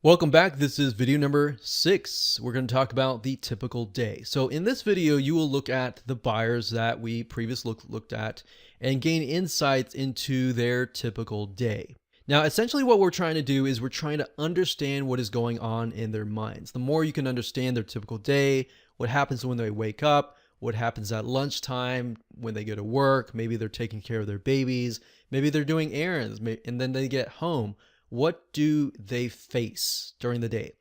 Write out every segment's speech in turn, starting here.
Welcome back. This is video number 6. We're going to talk about the typical day. So in this video, you will look at the buyers that we previously looked at and gain insights into their typical day. Now, essentially what we're trying to do is we're trying to understand what is going on in their minds. The more you can understand their typical day, what happens when they wake up, what happens at lunchtime, when they go to work, maybe they're taking care of their babies, maybe they're doing errands, and then they get home. What do they face during the day?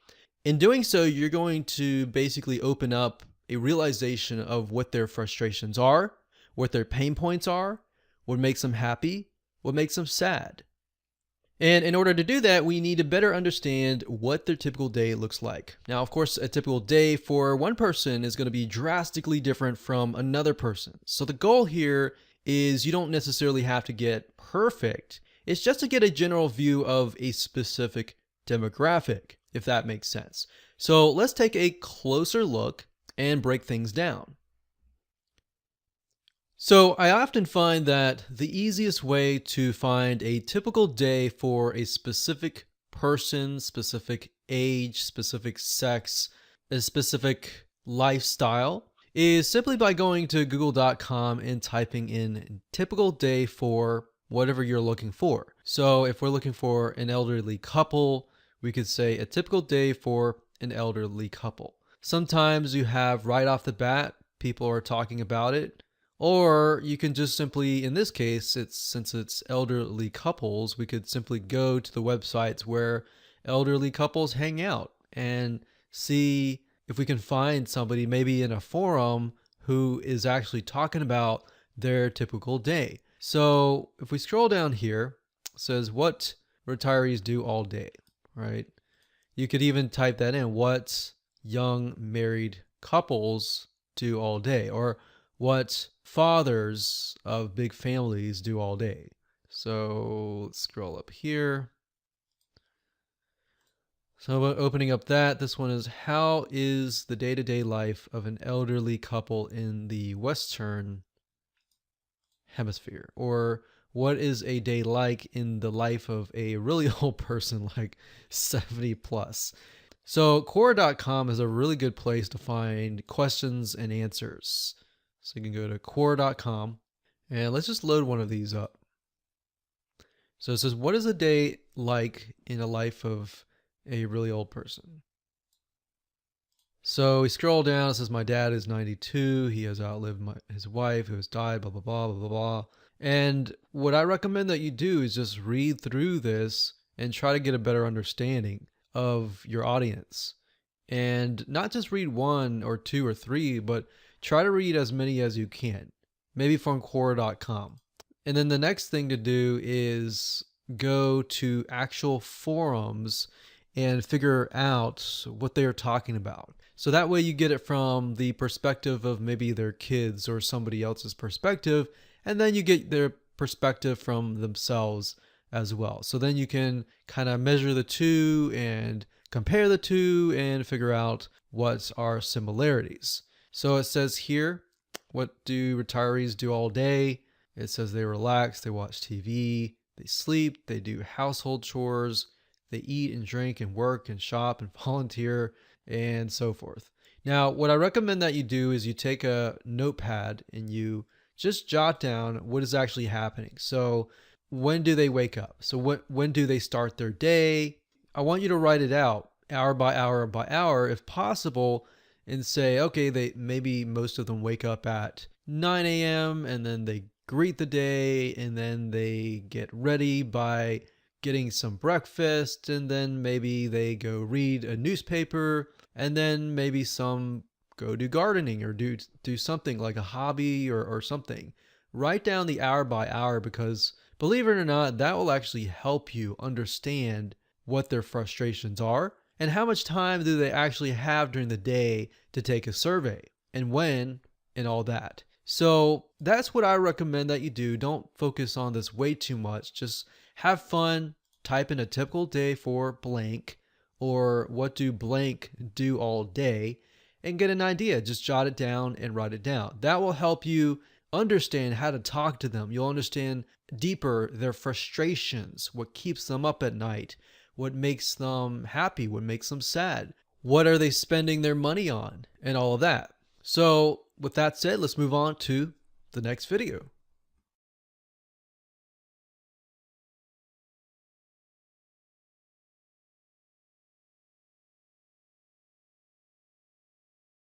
In doing so, you're going to basically open up a realization of what their frustrations are, what their pain points are, what makes them happy, what makes them sad. And in order to do that, we need to better understand what their typical day looks like. Now, of course, a typical day for one person is going to be drastically different from another person. So the goal here is you don't necessarily have to get perfect. It's just to get a general view of a specific demographic, if that makes sense. So let's take a closer look and break things down. So I often find that the easiest way to find a typical day for a specific person, specific age, specific sex, a specific lifestyle is simply by going to google.com and typing in typical day for whatever you're looking for. So if we're looking for an elderly couple, we could say a typical day for an elderly couple. Sometimes you have right off the bat, people are talking about it, or you can just simply, in this case, since it's elderly couples, we could simply go to the websites where elderly couples hang out and see if we can find somebody maybe in a forum who is actually talking about their typical day. So if we scroll down here, it says what retirees do all day, right? You could even type that in, what young married couples do all day, or what fathers of big families do all day. So let's scroll up here. So opening up this one is, how is the day-to-day life of an elderly couple in the Western Hemisphere? Or what is a day like in the life of a really old person like 70 plus? So Quora.com is a really good place to find questions and answers. So you can go to Quora.com and let's just load one of these up. So it says, what is a day like in the life of a really old person? So we scroll down, it says my dad is 92, he has outlived his wife who has died, blah, blah, blah, blah, blah, blah. And what I recommend that you do is just read through this and try to get a better understanding of your audience. And not just read 1 or 2 or 3, but try to read as many as you can, maybe from Quora.com. And then the next thing to do is go to actual forums and figure out what they are talking about. So that way you get it from the perspective of maybe their kids or somebody else's perspective, and then you get their perspective from themselves as well. So then you can kind of measure the two and compare the two and figure out what are similarities. So it says here, what do retirees do all day? It says they relax, they watch TV, they sleep, they do household chores, they eat and drink and work and shop and volunteer and so forth. Now, what I recommend that you do is you take a notepad and you just jot down what is actually happening. So when do they wake up? So when do they start their day? I want you to write it out hour by hour by hour if possible and say, okay, maybe most of them wake up at 9 a.m. and then they greet the day and then they get ready by getting some breakfast, and then maybe they go read a newspaper, and then maybe some go do gardening or do something like a hobby or something. Write down the hour by hour, because believe it or not, that will actually help you understand what their frustrations are and how much time do they actually have during the day to take a survey and when and all that. So that's what I recommend that you do. Don't focus on this way too much. Just have fun, type in a typical day for blank, or what do blank do all day, and get an idea. Just jot it down and write it down. That will help you understand how to talk to them. You'll understand deeper their frustrations, what keeps them up at night, what makes them happy, what makes them sad, what are they spending their money on, and all of that. So with that said, let's move on to the next video.